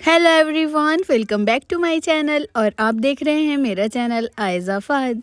Hello everyone, welcome back to my channel. और आप देख रहे हैं मेरा चैनल आयज़ा फ़हद।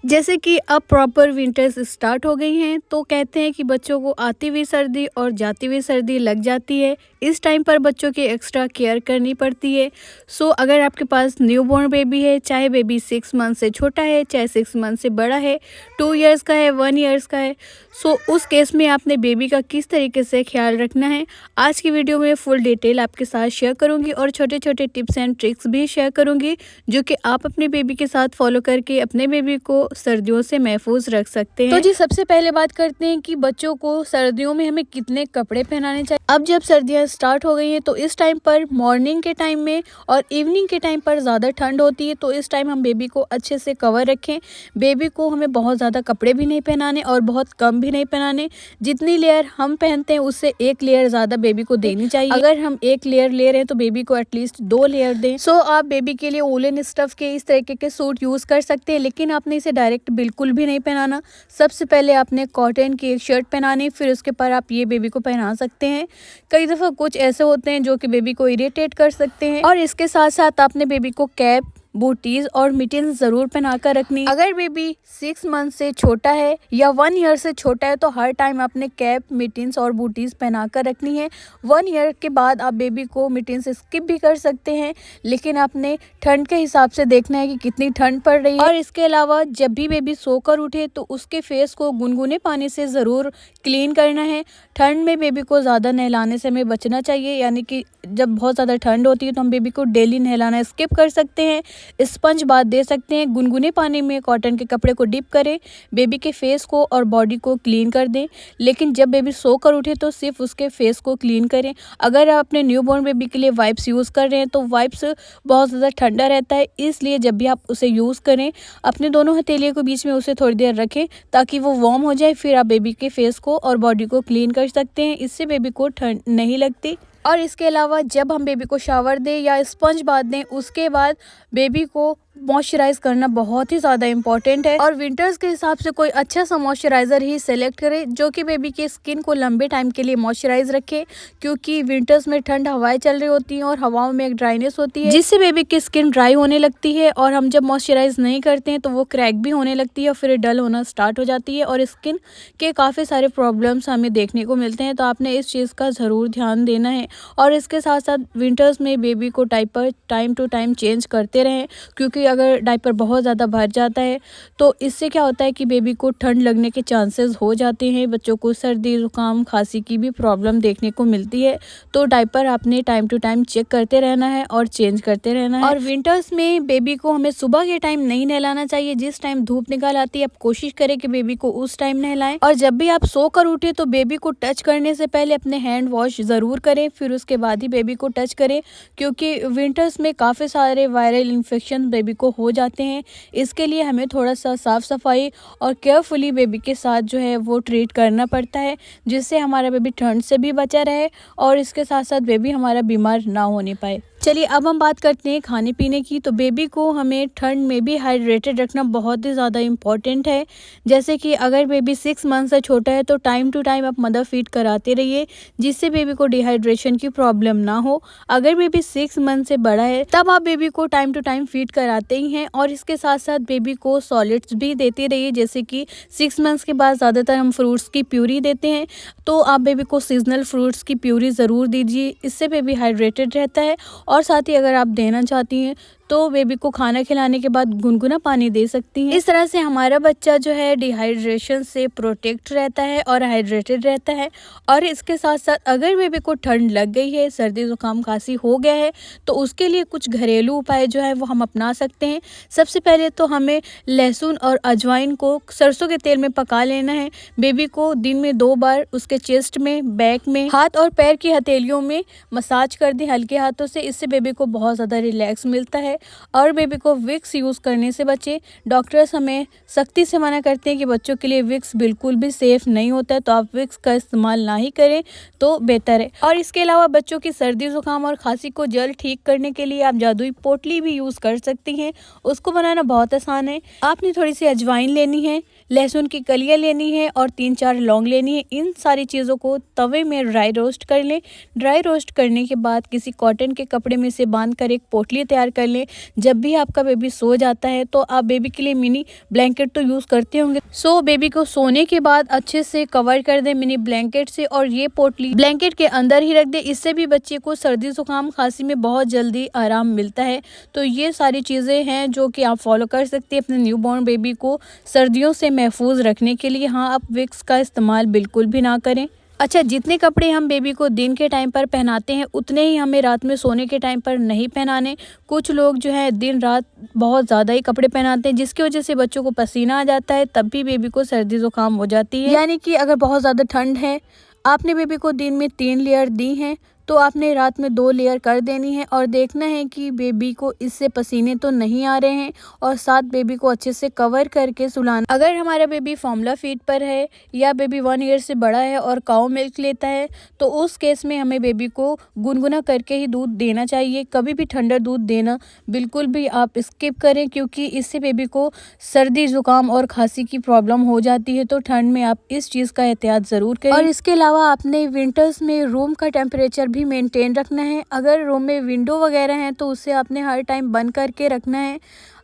जैसे कि अब प्रॉपर विंटर्स स्टार्ट हो गई हैं, तो कहते हैं कि बच्चों को आती हुई सर्दी और जाती हुई सर्दी लग जाती है। इस टाइम पर बच्चों की एक्स्ट्रा केयर करनी पड़ती है। सो अगर आपके पास न्यूबॉर्न बेबी है, चाहे बेबी 6 मंथ से छोटा है, चाहे 6 मंथ से बड़ा है, 2 इयर्स का है, 1 इयर्स का है, सो उस केस में आपने बेबी का किस तरीके से ख्याल रखना है, आज की वीडियो में फुल डिटेल आपके साथ शेयर करूंगी और छोटे छोटे टिप्स एंड ट्रिक्स भी शेयर करूंगी, जो कि आप अपने बेबी के साथ फॉलो करके अपने बेबी को सर्दियों से महफूज रख सकते हैं। तो जी सबसे पहले बात करते हैं कि बच्चों को सर्दियों में हमें कितने कपड़े पहनाने चाहिए। अब जब सर्दियां स्टार्ट हो गई हैं, तो इस टाइम पर मॉर्निंग के टाइम में और इवनिंग के टाइम पर ज़्यादा ठंड होती है, तो इस टाइम हम बेबी को अच्छे से कवर रखें। बेबी को हमें बहुत ज़्यादा कपड़े भी नहीं पहनाने और बहुत कम भी नहीं पहनाने। जितनी लेयर हम पहनते हैं उससे एक लेयर ज़्यादा बेबी को देनी चाहिए। अगर हम एक लेयर ले रहे हैं तो बेबी को एटलीस्ट 2 लेयर दें। सो आप बेबी के लिए वूलन स्टफ के इस तरीके के सूट यूज़ कर सकते हैं, लेकिन आपने इसे डायरेक्ट बिल्कुल भी नहीं पहनाना। सबसे पहले आपने कॉटन की एक शर्ट पहनानी, फिर उसके पर आप ये बेबी को पहना सकते हैं। कई दफ़ा कुछ ऐसे होते हैं जो कि बेबी को इरिटेट कर सकते हैं। और इसके साथ साथ आपने बेबी को कैप, बूटीज और मिटन्स जरूर पहना कर रखनी। अगर बेबी 6 मंथ से छोटा है या 1 ईयर से छोटा है, तो हर टाइम आपने कैप, मिटन्स और बूटीज पहना कर रखनी है। 1 ईयर के बाद आप बेबी को मिटन्स स्किप भी कर सकते हैं, लेकिन आपने ठंड के हिसाब से देखना है कि कितनी ठंड पड़ रही है। और इसके अलावा जब भी बेबी सोकर उठे तो उसके फेस को गुनगुने पानी से ज़रूर क्लीन करना है। ठंड में बेबी को ज़्यादा नहलाने से हमें बचना चाहिए, यानी कि जब बहुत ज़्यादा ठंड होती है तो हम बेबी को डेली नहलाना स्किप कर सकते हैं। स्पंज बाथ दे सकते हैं। गुनगुने पानी में कॉटन के कपड़े को डिप करें, बेबी के फेस को और बॉडी को क्लीन कर दें, लेकिन जब बेबी सोकर उठे तो सिर्फ उसके फेस को क्लीन करें। अगर आप अपने न्यूबॉर्न बेबी के लिए वाइप्स यूज़ कर रहे हैं तो वाइप्स बहुत ज़्यादा ठंडा रहता है, इसलिए जब भी आप उसे यूज़ करें अपने दोनों हथेलियों के बीच में उसे थोड़ी देर रखें ताकि वो वार्म हो जाए। फिर आप बेबी के फेस को और बॉडी को क्लीन कर सकते हैं, इससे बेबी को ठंड नहीं लगती। और इसके अलावा जब हम बेबी को शावर दें या स्पंज बाथ दें, उसके बाद बेबी को मॉइस्चराइज करना बहुत ही ज़्यादा इम्पॉर्टेंट है। और विंटर्स के हिसाब से कोई अच्छा सा मॉइस्चराइज़र ही सेलेक्ट करें जो कि बेबी की स्किन को लंबे टाइम के लिए मॉइस्चराइज रखे, क्योंकि विंटर्स में ठंड हवाएं चल रही होती हैं और हवाओं में एक ड्राइनेस होती है, जिससे बेबी की स्किन ड्राई होने लगती है। और हम जब मॉइस्चराइज नहीं करते हैं तो वो क्रैक भी होने लगती है और फिर डल होना स्टार्ट हो जाती है और स्किन के काफ़ी सारे प्रॉब्लम्स हमें देखने को मिलते हैं। तो आपने इस चीज़ का ज़रूर ध्यान देना है। और इसके साथ साथ विंटर्स में बेबी को diaper time to time change करते रहें, क्योंकि अगर डायपर बहुत ज़्यादा भर जाता है तो इससे क्या होता है कि बेबी को ठंड लगने के चांसेस हो जाते हैं। बच्चों को सर्दी, जुकाम, खांसी की भी प्रॉब्लम देखने को मिलती है। तो डायपर आपने टाइम टू टाइम चेक करते रहना है और चेंज करते रहना है। और विंटर्स में बेबी को हमें सुबह के टाइम नहीं नहलाना चाहिए। जिस टाइम धूप निकल आती है आप कोशिश करें कि बेबी को उस टाइम नहलाएं। और जब भी आप सोकर उठे तो बेबी को टच करने से पहले अपने हैंड वॉश ज़रूर करें, फिर उसके बाद ही बेबी को टच करें, क्योंकि विंटर्स में काफ़ी सारे वायरल इन्फेक्शन बेबी को हो जाते हैं। इसके लिए हमें थोड़ा सा साफ़ सफाई और केयरफुली बेबी के साथ जो है वो ट्रीट करना पड़ता है, जिससे हमारा बेबी ठंड से भी बचा रहे और इसके साथ साथ बेबी हमारा बीमार ना होने पाए। चलिए अब हम बात करते हैं खाने पीने की। तो बेबी को हमें ठंड में भी हाइड्रेटेड रखना बहुत ही ज़्यादा इम्पॉर्टेंट है। जैसे कि अगर बेबी 6 मंथ से छोटा है तो टाइम टू टाइम आप मदर फीड कराते रहिए, जिससे बेबी को डिहाइड्रेशन की प्रॉब्लम ना हो। अगर बेबी 6 मंथ से बड़ा है तब आप बेबी को टाइम टू टाइम फीड कराते ही हैं। और इसके साथ साथ बेबी को सॉलिड्स भी देते रहिए, जैसे कि 6 मंथ्स के बाद ज़्यादातर हम फ्रूट्स की प्यूरी देते हैं, तो आप बेबी को सीजनल फ्रूट्स की प्यूरी ज़रूर दीजिए, इससे बेबी हाइड्रेटेड रहता है। और साथ ही अगर आप देना चाहती हैं तो बेबी को खाना खिलाने के बाद गुनगुना पानी दे सकती हैं। इस तरह से हमारा बच्चा जो है डिहाइड्रेशन से प्रोटेक्ट रहता है और हाइड्रेटेड रहता है। और इसके साथ साथ अगर बेबी को ठंड लग गई है, सर्दी जुकाम खांसी हो गया है, तो उसके लिए कुछ घरेलू उपाय जो है वो हम अपना सकते हैं। सबसे पहले तो हमें लहसुन और अजवाइन को सरसों के तेल में पका लेना है। बेबी को दिन में 2 बार उसके चेस्ट में, बैक में, हाथ और पैर की हथेलियों में मसाज कर दें हल्के हाथों से, इससे बेबी को बहुत ज़्यादा रिलैक्स मिलता है। और बेबी को विक्स यूज़ करने से बचें। डॉक्टर्स हमें सख्ती से मना करते हैं कि बच्चों के लिए विक्स बिल्कुल भी सेफ़ नहीं होता है, तो आप विक्स का इस्तेमाल ना ही करें तो बेहतर है। और इसके अलावा बच्चों की सर्दी जुकाम और खांसी को जल्द ठीक करने के लिए आप जादुई पोटली भी यूज़ कर सकती हैं। उसको बनाना बहुत आसान है। आपने थोड़ी सी अजवाइन लेनी है, लहसुन की कलियाँ लेनी है और 3-4 लौंग लेनी है। इन सारी चीज़ों को तवे में ड्राई रोस्ट कर लें। ड्राई रोस्ट करने के बाद किसी कॉटन के कपड़े में से बांध कर एक पोटली तैयार कर लें। जब भी आपका बेबी सो जाता है तो आप बेबी के लिए मिनी ब्लैंकेट तो यूज़ करते होंगे, सो बेबी को सोने के बाद अच्छे से कवर कर दें मिनी ब्लैंकेट से और ये पोटली ब्लैंकेट के अंदर ही रख दें। इससे भी बच्चे को सर्दी जुकाम खांसी में बहुत जल्दी आराम मिलता है। तो ये सारी चीज़ें हैं जो कि आप फॉलो कर सकते हैं अपने न्यूबॉर्न बेबी को सर्दियों से महफूज रखने के लिए। हाँ, आप विक्स का इस्तेमाल बिल्कुल भी ना करें। अच्छा, जितने कपड़े हम बेबी को दिन के टाइम पर पहनाते हैं उतने ही हमें रात में सोने के टाइम पर नहीं पहनाने। कुछ लोग जो है दिन रात बहुत ज़्यादा ही कपड़े पहनाते हैं, जिसकी वजह से बच्चों को पसीना आ जाता है, तब भी बेबी को सर्दी जुकाम हो जाती है। यानी कि अगर बहुत ज़्यादा ठंड है, आपने बेबी को दिन में 3 लेयर दी हैं, तो आपने रात में 2 लेयर कर देनी है और देखना है कि बेबी को इससे पसीने तो नहीं आ रहे हैं और साथ बेबी को अच्छे से कवर करके सुलाना। अगर हमारा बेबी फॉर्मूला फीड पर है या बेबी 1 ईयर से बड़ा है और काऊ मिल्क लेता है, तो उस केस में हमें बेबी को गुनगुना करके ही दूध देना चाहिए। कभी भी ठंडा दूध देना बिल्कुल भी आप स्किप करें, क्योंकि इससे बेबी को सर्दी जुकाम और खांसी की प्रॉब्लम हो जाती है। तो ठंड में आप इस चीज़ का एहतियात ज़रूर करें। और इसके अलावा आपने विंटर्स में रूम का टेम्परेचर भी मेंटेन रखना है। अगर रूम में विंडो वगैरह हैं तो उसे आपने हर टाइम बंद करके रखना है,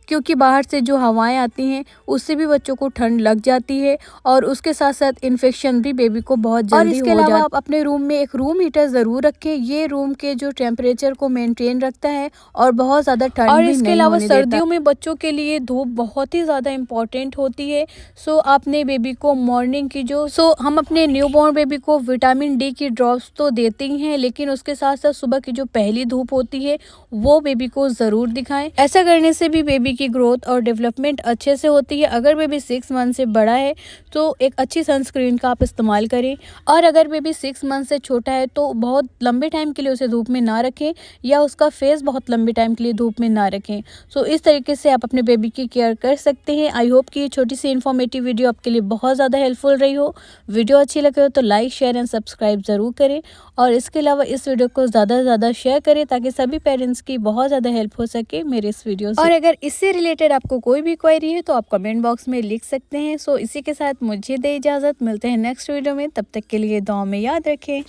क्योंकि बाहर से जो हवाएं आती हैं उससे भी बच्चों को ठंड लग जाती है और उसके साथ साथ इन्फेक्शन भी बेबी को बहुत जल्दी हो जाता है। और इसके अलावा आप अपने रूम में एक रूम हीटर ज़रूर रखें। ये रूम के जो टेम्परेचर को मेंटेन रखता है और बहुत ज़्यादा ठंड भी नहीं होने देता। और इसके अलावा सर्दियों में बच्चों के लिए धूप बहुत ही ज़्यादा इम्पॉर्टेंट होती है। सो आपने बेबी को मॉर्निंग की हम अपने न्यूबॉर्न बेबी को विटामिन डी की ड्रॉप्स तो देते ही हैं, लेकिन उसके साथ साथ सुबह की जो पहली धूप होती है वो बेबी को ज़रूर दिखाएं। ऐसा करने से भी बेबी की ग्रोथ और डेवलपमेंट अच्छे से होती है। अगर बेबी 6 मंथ से बड़ा है तो एक अच्छी सनस्क्रीन का आप इस्तेमाल करें, और अगर बेबी 6 मंथ से छोटा है तो बहुत लंबे टाइम के लिए उसे धूप में ना रखें या उसका फेस बहुत लंबे टाइम के लिए धूप में ना रखें। सो इस तरीके से आप अपने बेबी की केयर कर सकते हैं। आई होप कि ये छोटी सी इन्फॉर्मेटिव वीडियो आपके लिए बहुत ज़्यादा हेल्पफुल रही हो। वीडियो अच्छी लगे हो तो लाइक, शेयर एंड सब्सक्राइब ज़रूर करें, और इसके अलावा इस वीडियो को ज़्यादा से ज़्यादा शेयर करें ताकि सभी पेरेंट्स की बहुत ज़्यादा हेल्प हो सके मेरे इस वीडियो से। और अगर इससे रिलेटेड आपको कोई भी क्वेरी है तो आप कमेंट बॉक्स में लिख सकते हैं। सो इसी के साथ मुझे दे इजाज़त, मिलते हैं नेक्स्ट वीडियो में। तब तक के लिए दुआ में याद रखें।